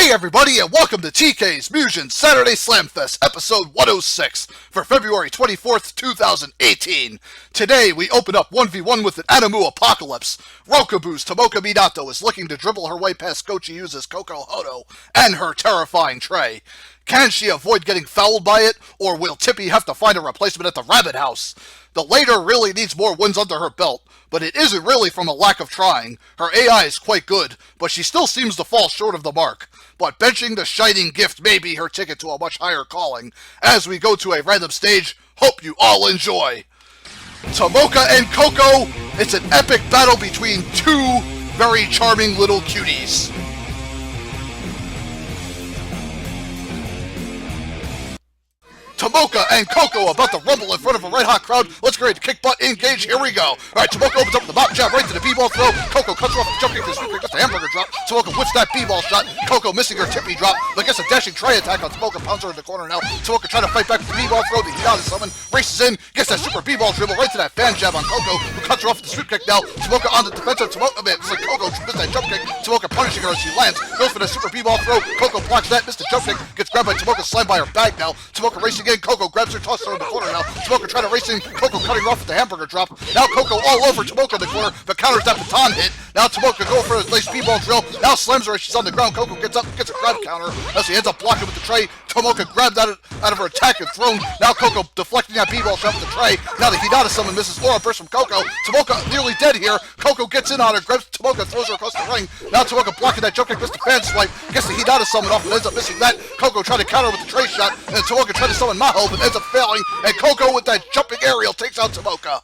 Hey everybody, and welcome to TK's Mugen Saturday Slamfest, episode 106, for February 24th, 2018. Today, we open up 1v1 with an Animu Apocalypse. Rokubu's Tomoka Minato is looking to dribble her way past Gochi Yuza's Koko Hodo and her terrifying Trey. Can she avoid getting fouled by it, or will Tippy have to find a replacement at the Rabbit House? The later really needs more wins under her belt, but it isn't really from a lack of trying. Her AI is quite good, but she still seems to fall short of the mark. But benching the Shining Gift may be her ticket to a much higher calling. As we go to a random stage, hope you all enjoy. Tomoka and Koko, it's an epic battle between two very charming little cuties. Tomoka and Koko about to rumble in front of a red-hot crowd. Let's get ready to kick butt, engage, here we go. Alright, Tomoka opens up with the mop jab right to the b-ball throw. Koko cuts her off the jump kick to the sweep kick, just a hamburger drop. Tomoka whips that b-ball shot. Koko missing her tippy drop, but gets a dashing try attack on Tomoka, pounds her in the corner now. Tomoka trying to fight back with the b-ball throw. The Hinata summon, races in, gets that super b-ball dribble right to that fan jab on Koko, who cuts her off with the sweep kick now. Tomoka on the defensive, Tomoka, it's like Koko missed that jump kick. Tomoka punishing her as she lands, goes for the super b-ball throw. Koko blocks that, missed the jump kick, gets grabbed by Tomoka, slammed by her back now. Tomoka racing in, Koko grabs her, tosses her in the corner now. Tomoka trying to race in, Koko cutting her off with the hamburger drop. Now Koko all over Tomoka in the corner, but counters that baton hit. Now Tomoka go for a nice b-ball drill. Now slams her as she's on the ground. Koko gets up, gets a grab counter as he ends up blocking with the tray. Tomoka grabs out of her attack and thrown. Now Koko deflecting that b-ball shot with the tray. Now the Hinata summon misses Aura burst from Koko. Tomoka nearly dead here. Koko gets in on her, grabs Tomoka, throws her across the ring. Now Tomoka blocking that jump kick, missed the fan swipe. Gets the Hinata summon off and ends up missing that. Koko trying to counter with the tray shot. And Tomoka trying to summon Maho, but ends up failing. And Koko with that jumping aerial takes out Tomoka.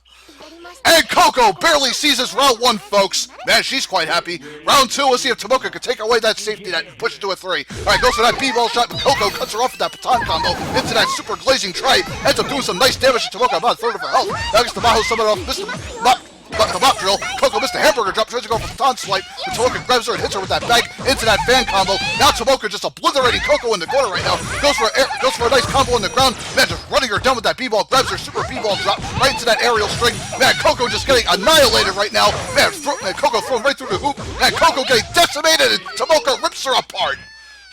And Koko barely seizes round one, folks. Man, she's quite happy. Round two, let's see if Tomoka can take away that safety net, push it to a 3. Alright, goes for that b-ball shot, but Koko cuts her off with that baton combo into that super glazing tray. Ends up doing some nice damage to Tomoka, about a third of her health. Now gets the Maho summon off, missed the mop drill. Koko missed the hamburger drop, tries to go for the baton swipe, but Tomoka grabs her and hits her with that bag into that fan combo. Now Tomoka just obliterating Koko in the corner right now. Goes for a nice combo in the ground. Man, just running her down with that b-ball, grabs her super b-ball drop right into that aerial string. Man, Koko just getting annihilated right now. Man, Koko thrown right through the hoop. Man, Koko getting decimated and Tomoka rips her apart.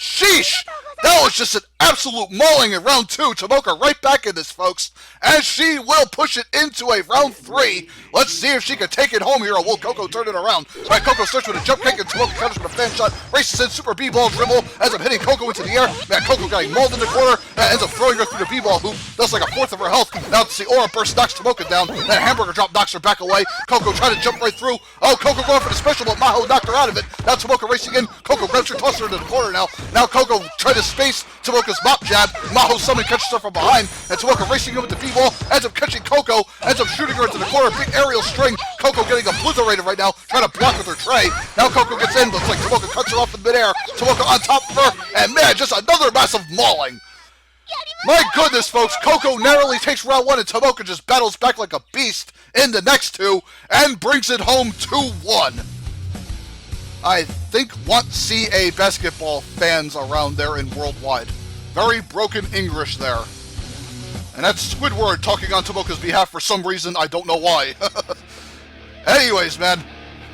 Sheesh! That was just an absolute mauling in round 2. Tomoka right back in this, folks. And she will push it into a round 3. Let's see if she can take it home here, or will Koko turn it around? Alright, Koko starts with a jump kick and Tomoka counters with a fan shot. Races in, super b-ball dribble, ends up hitting Koko into the air. Man, Koko getting mauled in the corner, ends up throwing her through the b-ball hoop. Does like a fourth of her health. Now the Aura burst knocks Tomoka down. That hamburger drop knocks her back away. Koko trying to jump right through. Oh, Koko going for the special, but Maho knocked her out of it. Now Tomoka racing in. Koko grabs her, tosses her into the corner now. Now Koko trying to space Tomoka's mop jab. Maho summon catches her from behind, and Tomoka racing in with the b-ball, ends up catching Koko, ends up shooting her into the corner, big aerial string. Koko getting obliterated right now, trying to block with her tray. Now Koko gets in, looks like Tomoka cuts her off in midair. Tomoka on top of her, and man, just another massive mauling. My goodness, folks, Koko narrowly takes round 1, and Tomoka just battles back like a beast in the next 2, and brings it home 2-1. I think want CA basketball fans around there in worldwide. Very broken English there. And that's Squidward talking on Tomoka's behalf for some reason, I don't know why. Anyways, man,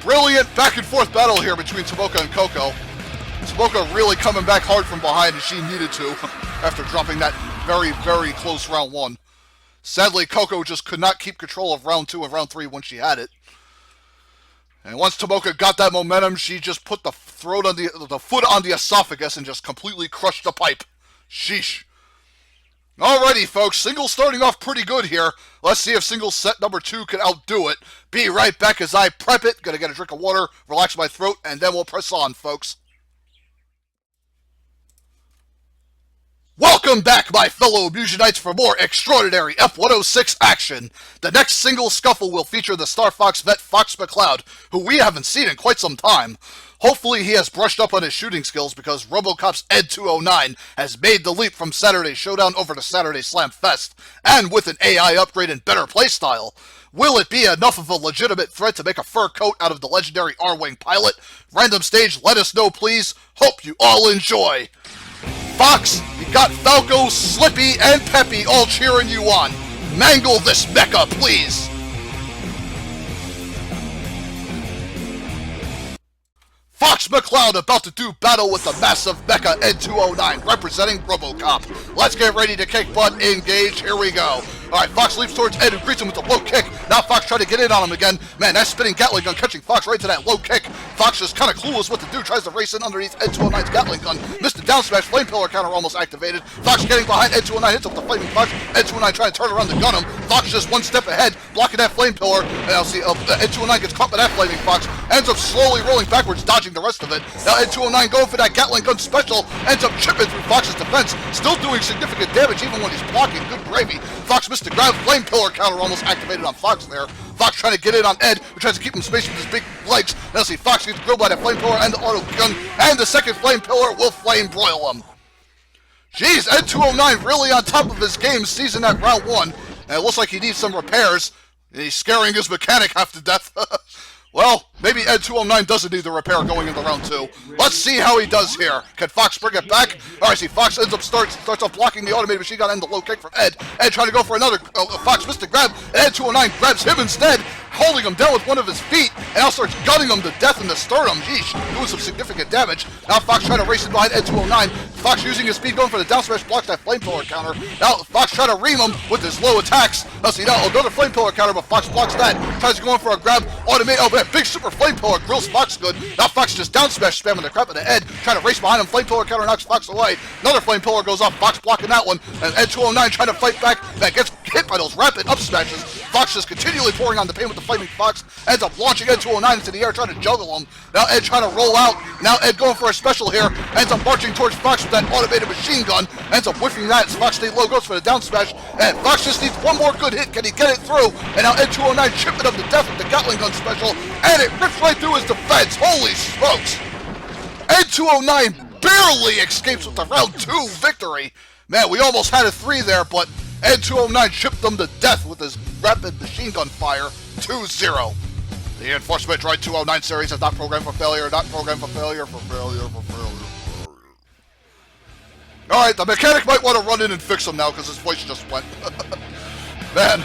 brilliant back and forth battle here between Tomoka and Koko. Tomoka really coming back hard from behind, and she needed to, after dropping that very, very close round 1. Sadly, Koko just could not keep control of round 2 and round 3 when she had it. And once Tomoka got that momentum, she just put the foot on the esophagus and just completely crushed the pipe. Sheesh. Alrighty, folks, singles starting off pretty good here. Let's see if singles set number 2 can outdo it. Be right back as I prep it. Gonna get a drink of water, relax my throat, and then we'll press on, folks. Welcome back, my fellow Mugenites, for more extraordinary F-106 action. The next single scuffle will feature the Star Fox vet Fox McCloud, who we haven't seen in quite some time. Hopefully he has brushed up on his shooting skills, because RoboCop's Ed209 has made the leap from Saturday Showdown over to Saturday Slamfest, and with an AI upgrade and better playstyle. Will it be enough of a legitimate threat to make a fur coat out of the legendary R-Wing pilot? Random stage, let us know, please. Hope you all enjoy. Fox, you got Falco, Slippy, and Peppy all cheering you on. Mangle this mecha, please. Fox Fox McCloud about to do battle with the massive mecha N209 representing RoboCop. Let's get ready to kick butt, engage, here we go. Alright, Fox leaps towards Ed and greets him with a low kick. Now Fox trying to get in on him again. Man, that spinning Gatling gun catching Fox right to that low kick. Fox just kind of clueless what to do, tries to race in underneath N209's Gatling gun. Missed the down smash, flame pillar counter almost activated. Fox getting behind N209, hits up the flaming Fox. N209 trying to turn around to gun him. Fox just one step ahead, blocking that flame pillar. And I'll see N209 gets caught by that flaming Fox. Ends up slowly rolling backwards, dodging the rest of it. Now N209 going for that Gatling gun special. Ends up chipping through Fox's defense. Still doing significant damage even when he's blocking. Good gravy. Fox missed the grab. Flame pillar counter almost activated on Fox there. Fox trying to get in on Ed, who tries to keep him spaced with his big legs. Now see, Fox gets grilled by that flame pillar and the auto gun, and the second flame pillar will flame broil him. Jeez, Ed209 really on top of his game season at round 1, and it looks like he needs some repairs, and he's scaring his mechanic half to death. Well, maybe Ed209 doesn't need the repair going into round 2. Let's see how he does here. Can Fox bring it back? Alright, see, Fox ends up starts off blocking the automated machine gun and the low kick from Ed. Ed trying to go for another. Fox missed the grab, and Ed209 grabs him instead, holding him down with one of his feet, and now starts gunning him to death in the sternum. Yeesh, doing some significant damage. Now Fox trying to race in behind Ed209. Fox using his speed, going for the down smash, blocks that flame pillar counter. Now Fox trying to ream him with his low attacks. Now see, now another flame pillar counter, but Fox blocks that. Tries to go in for a grab, automate. Oh man, big super flame pillar grills Fox good. Now Fox just down smash, spamming the crap out of Ed, trying to race behind him. Flame pillar counter knocks Fox away. Another flame pillar goes off. Fox blocking that one, and Ed209 trying to fight back. That gets hit by those rapid up smashes. Fox just continually pouring on the pain with the flaming Fox. Ends up launching Ed209 into the air, trying to juggle him. Now Ed trying to roll out. Now Ed going for a special here. Ends up marching towards Fox with that automated machine gun. Ends up whiffing that as Fox stayed low, goes for the down smash. And Fox just needs one more good hit. Can he get it through? And now Ed209 chipping him to death with the Gatling gun special. And it rips right through his defense. Holy smokes. Ed209 barely escapes with the round 2 victory. Man, we almost had a 3 there, but Ed209 chipped them to death with his rapid machine gun fire. 2-0. The Enforcement Droid 209 series is not programmed for failure, not programmed for failure, for failure. Alright, the mechanic might want to run in and fix him now because his voice just went. Man,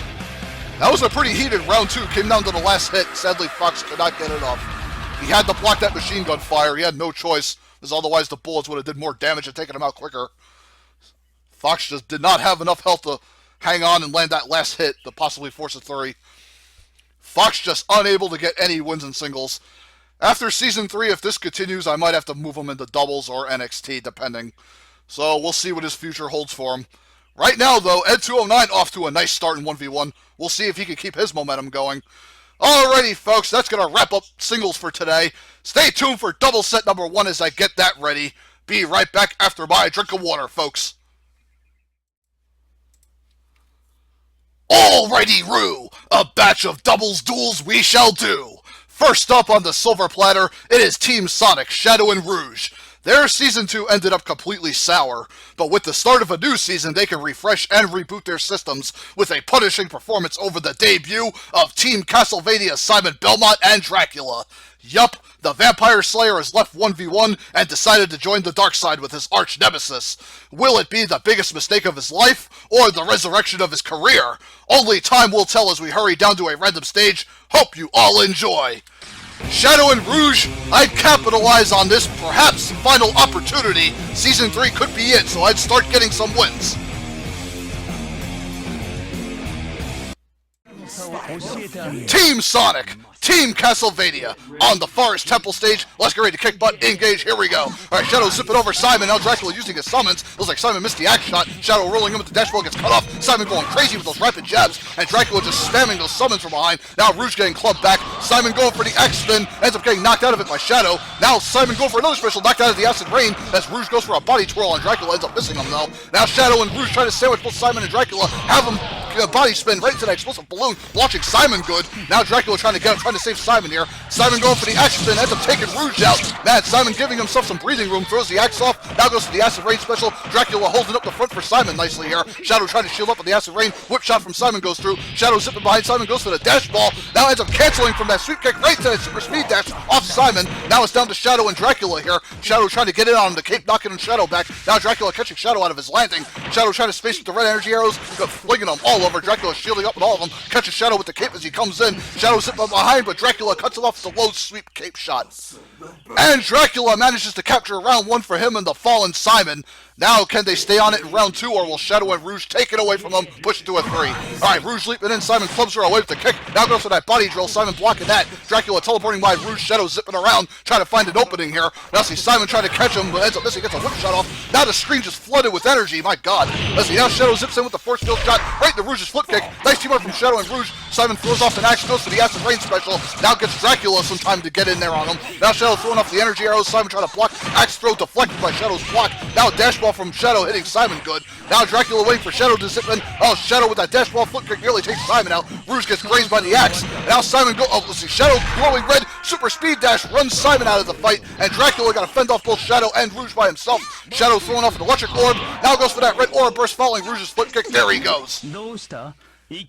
that was a pretty heated round 2. Came down to the last hit. Sadly, Fox could not get it off. He had to block that machine gun fire. He had no choice, because otherwise the bullets would have did more damage and taken him out quicker. Fox just did not have enough health to hang on and land that last hit to possibly force a 3. Fox just unable to get any wins in singles. After Season 3, if this continues, I might have to move him into doubles or NXT, depending. So we'll see what his future holds for him. Right now, though, Ed209 off to a nice start in 1v1. We'll see if he can keep his momentum going. Alrighty, folks, that's going to wrap up singles for today. Stay tuned for double set number 1 as I get that ready. Be right back after my drink of water, folks. Alrighty, Roo! A batch of doubles duels we shall do! First up on the silver platter, it is Team Sonic, Shadow and Rouge. Their Season 2 ended up completely sour, but with the start of a new season, they can refresh and reboot their systems with a punishing performance over the debut of Team Castlevania Simon Belmont and Dracula. Yup, the Vampire Slayer has left 1v1 and decided to join the dark side with his arch nemesis. Will it be the biggest mistake of his life, or the resurrection of his career? Only time will tell as we hurry down to a random stage. Hope you all enjoy! Shadow and Rouge, I'd capitalize on this perhaps final opportunity. Season 3 could be it, so I'd start getting some wins. Team Sonic, Team Castlevania. On the Forest Temple stage, let's get ready to kick butt, engage, here we go. Alright, Shadow zipping over Simon, now Dracula using his summons. Looks like Simon missed the axe shot. Shadow rolling in with the dashboard, gets cut off. Simon going crazy with those rapid jabs, and Dracula just spamming those summons from behind. Now Rouge getting clubbed back. Simon going for the axe spin, ends up getting knocked out of it by Shadow. Now Simon going for another special, knocked out of the acid rain, as Rouge goes for a body twirl, and Dracula ends up missing him though. Now Shadow and Rouge try to sandwich both Simon and Dracula, have him body spin right into that explosive balloon, launching Simon good. Now Dracula trying to get him, trying to save Simon here. Simon going for the axe spin, ends up taking Rouge out. Man, Simon giving himself some breathing room, throws the axe off, now goes for the acid rain special. Dracula holding up the front for Simon nicely here. Shadow trying to shield up with the acid rain, whip shot from Simon goes through. Shadow zipping behind Simon, goes for the dash ball, now ends up canceling from that sweep kick right to that super speed dash off Simon. Now it's down to Shadow and Dracula here. Shadow trying to get in on him, the cape knocking him Shadow back. Now Dracula catching Shadow out of his landing. Shadow trying to space with the red energy arrows, flinging them all over. Dracula shielding up with all of them, catches Shadow with the cape as he comes in. Shadow zipping behind, but Dracula cuts it off with a low sweep cape shot. And Dracula manages to capture round 1 for him and the fallen Simon. Now, can they stay on it in round 2, or will Shadow and Rouge take it away from them, push it to a 3? Alright, Rouge leaping in, Simon clubs her away with the kick. Now goes for that body drill, Simon blocking that. Dracula teleporting by, Rouge Shadow zipping around, trying to find an opening here. Now see Simon trying to catch him, but ends up missing, gets a whip shot off. Now the screen just flooded with energy, my god. Let's see, now Shadow zips in with the force field shot, right to Rouge's flip kick. Nice teamwork from Shadow and Rouge. Simon throws off an axe, goes for the acid rain special. Now gets Dracula some time to get in there on him. Now Shadow throwing off the energy arrows, Simon trying to block. Axe throw deflected by Shadow's block. Now a dash ball from Shadow hitting Simon good. Now Dracula waiting for Shadow to zip in. Oh, Shadow with that dash ball flip kick nearly takes Simon out. Rouge gets grazed by the axe. Now Simon oh, let's see, Shadow glowing red, super speed dash runs Simon out of the fight, and Dracula got to fend off both Shadow and Rouge by himself. Shadow throwing off an electric orb. Now goes for that red orb burst following Rouge's flip kick. There he goes.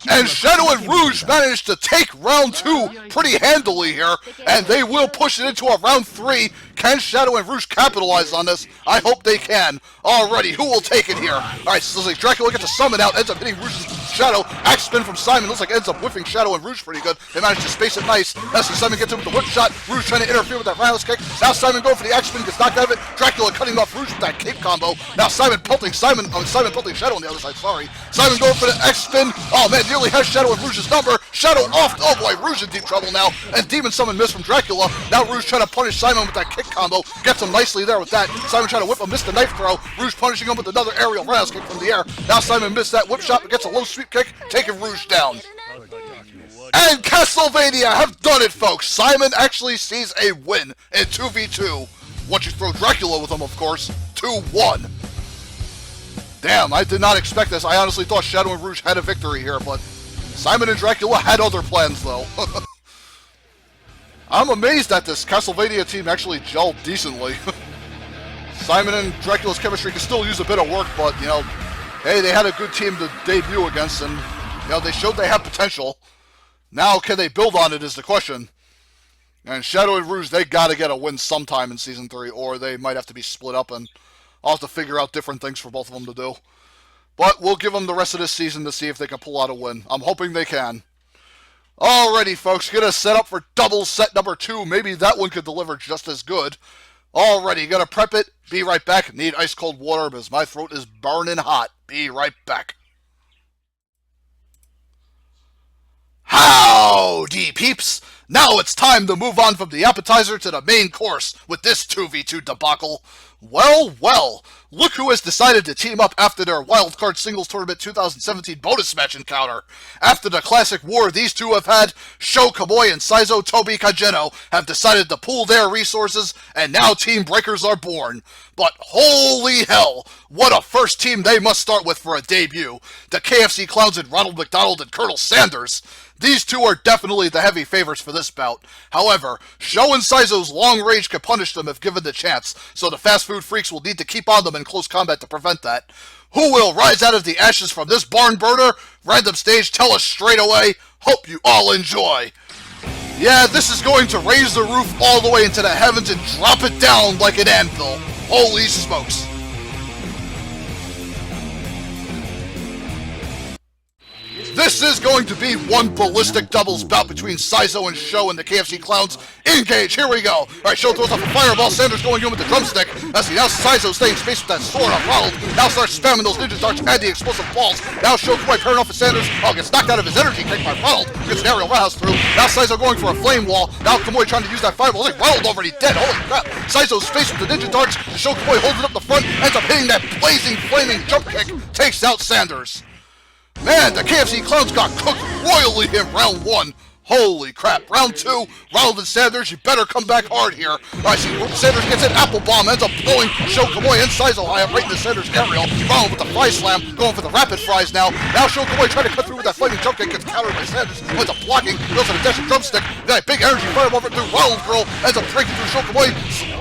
And Shadow and Rouge managed to take round 2 pretty handily here, and they will push it into a round 3. Can Shadow and Rouge capitalize on this? I hope they can. Alrighty, who will take it here? Alright, so looks like Dracula gets a summon out, ends up hitting Rouge's Shadow. Axe spin from Simon, looks like ends up whipping Shadow and Rouge pretty good. They managed to space it nice. Now see Simon gets him with the whip shot. Rouge trying to interfere with that roundhouse kick. Now Simon going for the axe spin, gets knocked out of it. Dracula cutting off Rouge with that cape combo. Now Simon pelting Shadow on the other side, sorry. Simon going for the X spin. Oh man, nearly has Shadow and Rouge's number. Shadow off. Oh boy, Rouge in deep trouble now. And Demon Summon miss from Dracula. Now Rouge trying to punish Simon with that kick combo. Gets him nicely there with that. Simon trying to whip him, missed the knife throw. Rouge punishing him with another aerial roundhouse kick from the air. Now Simon missed that whip shot, but gets a low sweep kick, taking Rouge down. And Castlevania have done it, folks. Simon actually sees a win in 2v2. Once you throw Dracula with him, of course. 2-1. Damn, I did not expect this. I honestly thought Shadow and Rouge had a victory here, but Simon and Dracula had other plans, though. I'm amazed that this Castlevania team actually gelled decently. Simon and Dracula's chemistry can still use a bit of work, but, you know, hey, they had a good team to debut against, and, you know, they showed they have potential. Now, can they build on it is the question. And Shadow and Rouge, they gotta get a win sometime in Season 3, or they might have to be split up, and I'll have to figure out different things for both of them to do. But we'll give them the rest of this season to see if they can pull out a win. I'm hoping they can. Alrighty, folks, gonna set up for double set number 2. Maybe that one could deliver just as good. Alrighty, gonna prep it. Be right back. Need ice cold water because my throat is burning hot. Be right back. Howdy, peeps! Now it's time to move on from the appetizer to the main course with this 2v2 debacle. Well, look who has decided to team up after their Wildcard Singles Tournament 2017 bonus match encounter. After the classic war these two have had, Sho Kamui and Saizo Tobi Kajeno have decided to pool their resources, and now Team Breakers are born. But holy hell, what a first team they must start with for a debut. The KFC Clowns and Ronald McDonald and Colonel Sanders. These two are definitely the heavy favorites for this bout. However, Sho and Saizo's long range can punish them if given the chance, so the fast food freaks will need to keep on them in close combat to prevent that. Who will rise out of the ashes from this barn burner? Random stage, tell us straight away. Hope you all enjoy. Yeah, this is going to raise the roof all the way into the heavens and drop it down like an anvil. Holy smokes. This is going to be one ballistic doubles bout between Saizo and Sho and the KFC Clowns. Engage, here we go. Alright, Sho throws off a fireball, Sanders going in with the drumstick. Let's see, now Saizo staying in space with that sword on Ronald. Now starts spamming those ninja darts and the explosive balls. Now Sho Kamui pairing off with Sanders. Oh, gets knocked out of his energy kick by Ronald. Gets an aerial roundhouse through. Now Saizo going for a flame wall. Now Kamui trying to use that fireball. Like Ronald already dead, holy crap. Saizo's space with the ninja darts. Sho Kamui holds it up the front, ends up hitting that blazing, flaming jump kick. Takes out Sanders. Man, the KFC Clowns got cooked royally in round 1. Holy crap. Round 2, Ronald and Sanders, you better come back hard here. I see Sanders gets an apple bomb, ends up blowing Sho Kamui and Saizo high up right into Sanders' aerial. Ronald with the fry slam, going for the rapid fries now. Now Sho Kamui trying to cut through with that flaming jump kick, gets countered by Sanders. Ends up blocking, goes for the dash and drumstick. Then a big energy fireball right through Ronald girl, ends up breaking through Sho Kamui.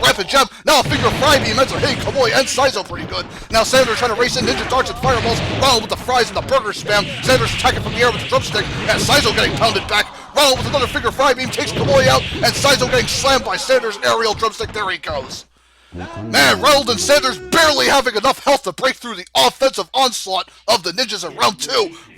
Rapid jump, now a finger fry beam, ends up hitting Kamui and Saizo pretty good. Now Sanders trying to race in ninja darts and fireballs. Ronald with the fries and the burger spam. Sanders attacking from the air with the drumstick, and Saizo getting pounded back. Ronald with another finger fry beam takes Kamui out, and Saizo getting slammed by Sanders' aerial drumstick. There he goes. Man, Ronald and Sanders barely having enough health to break through the offensive onslaught of the ninjas in round 2.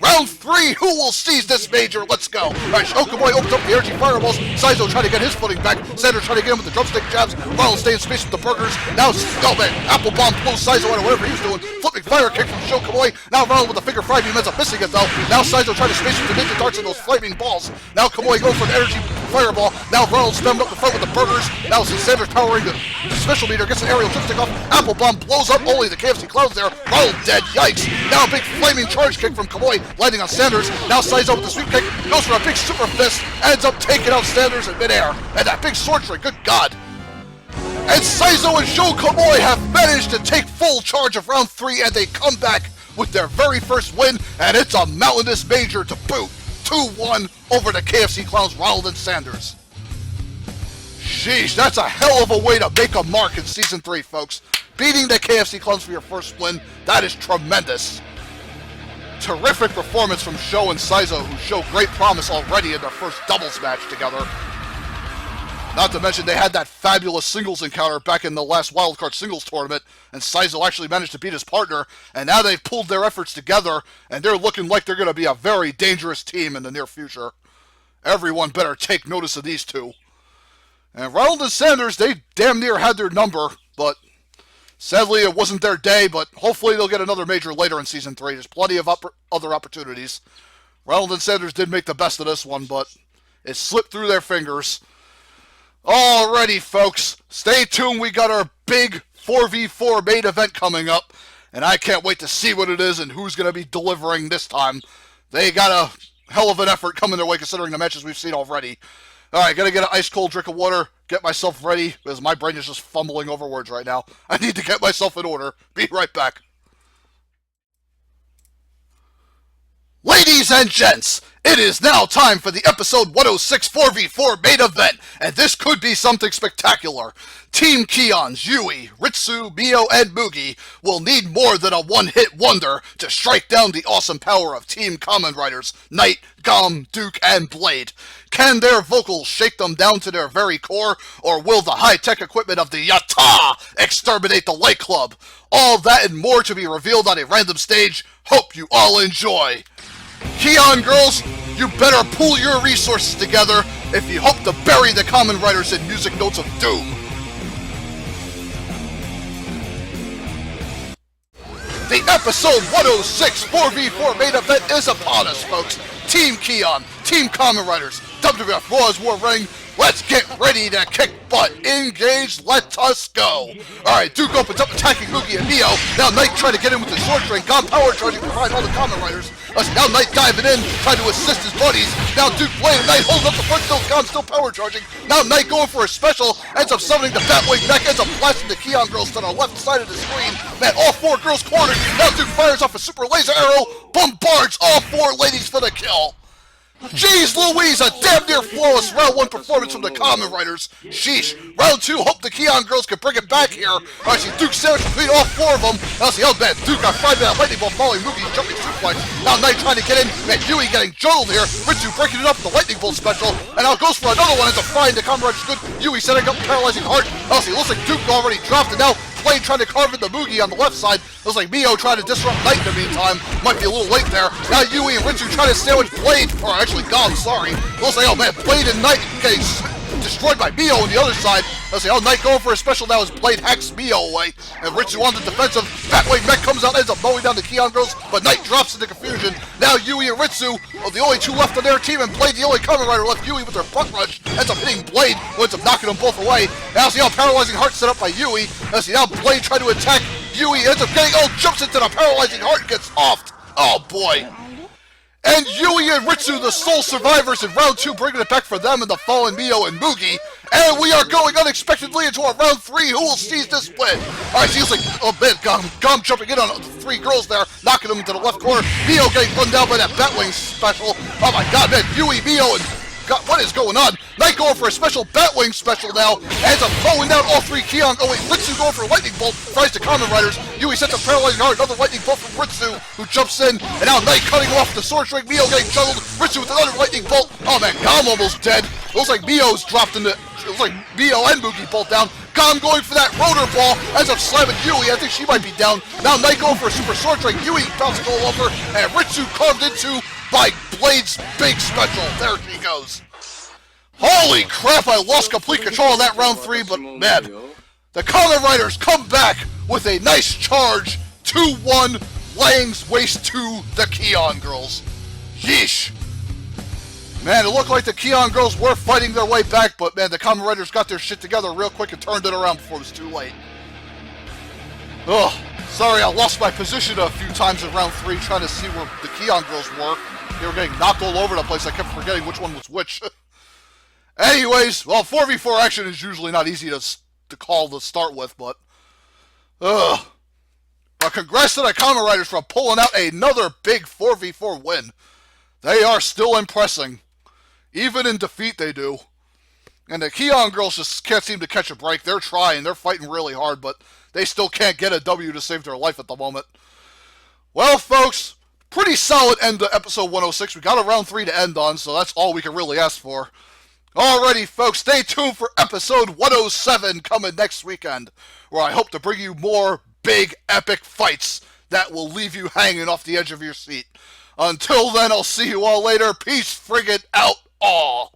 Round 3, who will seize this major? Let's go. Alright, Okoboy opens up the energy fireballs. Saizo trying to get his footing back. Sanders trying to get him with the drumstick jabs. Ronald staying in space with the burgers. Now, oh man, Apple Bomb blows Saizo out of whatever he was doing. Flipping fire kick from Shokoboy. Now Ronald with the finger fry beam ends up missing it though. Now Saizo trying to space with the ninja darts and those flaming balls. Now Komoy going for an energy fireball. Now Ronald spamming up the front with the burgers. Now Sanders powering the special meter, gets an aerial drumstick off. Apple Bomb blows up only the KFC Clowns there. Ronald dead, yikes. Now a big flaming charge kick from Komoy, landing on Sanders. Now Saizo with the sweep kick, goes for a big super fist, ends up taking out Sanders in midair. And that big sword trick, good God. And Saizo and Sho Komoy have managed to take full charge of round 3, and they come back with their very first win, and it's a mountainous major to boot. 2-1 over the KFC Clowns, Ronald and Sanders. Sheesh, that's a hell of a way to make a mark in Season 3, folks. Beating the KFC Clowns for your first win, that is tremendous. Terrific performance from Sho and Saizo, who show great promise already in their first doubles match together. Not to mention they had that fabulous singles encounter back in the last wildcard singles tournament, and Saizo actually managed to beat his partner, and now they've pulled their efforts together, and they're looking like they're going to be a very dangerous team in the near future. Everyone better take notice of these two. And Ronald and Sanders, they damn near had their number, but sadly it wasn't their day, but hopefully they'll get another major later in Season 3. There's plenty of other opportunities. Ronald and Sanders did make the best of this one, but it slipped through their fingers. Alrighty, folks, stay tuned. We got our big 4v4 main event coming up, and I can't wait to see what it is and who's going to be delivering this time. They got a hell of an effort coming their way considering the matches we've seen already. Alright, gotta get an ice cold drink of water, get myself ready, because my brain is just fumbling over words right now. I need to get myself in order. Be right back. Ladies and gents, it is now time for the episode 106 4v4 main event, and this could be something spectacular. Team Keon's Yui, Ritsu, Mio, and Mugi will need more than a one-hit wonder to strike down the awesome power of Team Kamen Riders Knight, Gom, Duke, and Blade. Can their vocals shake them down to their very core, or will the high-tech equipment of the Yatta exterminate the Light Club? All that and more to be revealed on a random stage. Hope you all enjoy. Keon girls, you better pull your resources together if you hope to bury the Kamen Riders in music notes of doom. The episode 106 4v4 main event is upon us, folks. Team Keon, Team Kamen Riders, WWF Raw's War Ring. Let's get ready to kick butt. Engage, let us go. Alright, Duke opens up attacking Mugi and Mio. Now Knight trying to get in with the sword string. Gone power charging behind all the Kamen Riders. Now Knight diving in, trying to assist his buddies. Now Duke Blade and Knight holds up the front, still Gone, still power charging. Now Knight going for a special, ends up summoning the Batwing back, ends up blasting the Keon girls to the left side of the screen. Man, all 4 girls cornered. Now Duke fires off a super laser arrow, bombards all 4 ladies for the kill. Jeez Louise, a damn near flawless round 1 performance from the Kamen Riders. Sheesh. Round 2, hope the Keon girls can bring it back here. Alright, see Duke sandwiched between all 4 of them. Now see, oh man, Duke got fried by a lightning ball following Mugi's jumping suplex. Now Knight trying to get in. Man, Yui getting juggled here. Ritsu breaking it up with the lightning bolt special. And now goes for another one. Ends up frying the Kamen Riders good. Yui setting up paralyzing heart. Now see, looks like Duke already dropped it. Now Blade trying to carve in the Mugi on the left side. Looks like Mio trying to disrupt Knight in the meantime. Might be a little late there. Now Yui and Ritsu trying to sandwich Blade. Or actually Gom, sorry. Looks like, oh man, Blade and Knight getting destroyed by Mio on the other side. Let's see, oh, Knight going for a special now as Blade hacks Mio away. And Ritsu on the defensive. Batwing mech comes out, ends up mowing down the Keon girls, but Knight drops into confusion. Now Yui and Ritsu are the only 2 left on their team, and Blade, the only Kamen Rider left. Yui with their butt rush, ends up hitting Blade, who ends up knocking them both away. Now see how paralyzing heart set up by Yui. Let's see, now Blade trying to attack Yui, ends up getting, oh, jumps into the paralyzing heart and gets offed. Oh boy. And Yui and Ritsu, the sole survivors in round 2, bringing it back for them and the fallen Mio and Mugi. And we are going unexpectedly into our round 3. Who will seize this win? Alright, seems like, oh man, Gom jumping in on the 3 girls there, knocking them into the left corner. Mio getting run down by that Batwing special. Oh my god, man, Yui, Mio, and God, what is going on? Knight going for a special Batwing special now. Ends up throwing down all 3 Keon. Oh wait, Ritsu going for a lightning bolt. Fries to Kamen Riders. Yui sets up paralyzing heart. Another lightning bolt from Ritsu, who jumps in. And now Knight cutting off the sword string. Mio getting juggled. Ritsu with another lightning bolt. Oh man, Gom almost dead. Looks like Mio's dropped into. It looks like Mio and Mugi bolt down. Gom going for that rotor ball, ends up slamming Yui. I think she might be down. Now Knight going for a super sword strike. Yui bouncing all over, and Ritsu carved into by Blade's big special. There she goes. Holy crap, I lost complete control of that round 3, but man, the Kamen Riders come back with a nice charge, 2-1, laying waste to the Keon girls. Yeesh. Man, it looked like the Keon girls were fighting their way back, but man, the Kamen Riders got their shit together real quick and turned it around before it was too late. Ugh, sorry I lost my position a few times in round 3 trying to see where the Keon girls were. They were getting knocked all over the place. I kept forgetting which one was which. Anyways, well, 4v4 action is usually not easy to call to start with, but ugh. But congrats to the Kamen Riders for pulling out another big 4v4 win. They are still impressing. Even in defeat, they do. And the Keon girls just can't seem to catch a break. They're trying. They're fighting really hard, but they still can't get a W to save their life at the moment. Well, folks, pretty solid end to episode 106. We got a round 3 to end on, so that's all we can really ask for. Alrighty, folks, stay tuned for episode 107 coming next weekend, where I hope to bring you more big, epic fights that will leave you hanging off the edge of your seat. Until then, I'll see you all later. Peace friggin' out all.